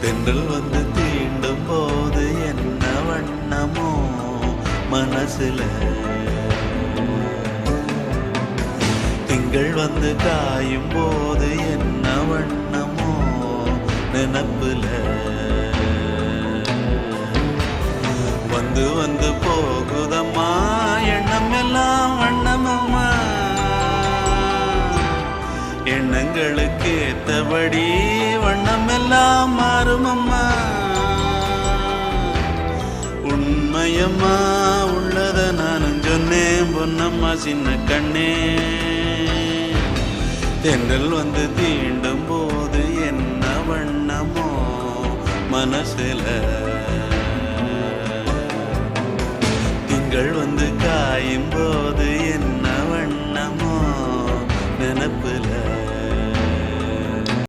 தென்றல் வந்து தீண்டும் போது என்ன வண்ணமோ மனசுல, திங்கள் வந்து காயும் போது என்ன வண்ணமோ நினப்புல, வந்து வந்து போகுதம்மா எண்ணம் எல்லாம் வண்ணமம்மா, எண்ணங்களுக்கு ஏத்தபடி வண்ணம் எல்லாம் மாறுமம்மா. உண்மையம்மா உள்ளத நானும் சொன்னேன் பொன்னம்மா சின்ன கண்ணே, தென்றல் வந்து தீண்டும் போது என்ன வண்ணமோ மனசுல.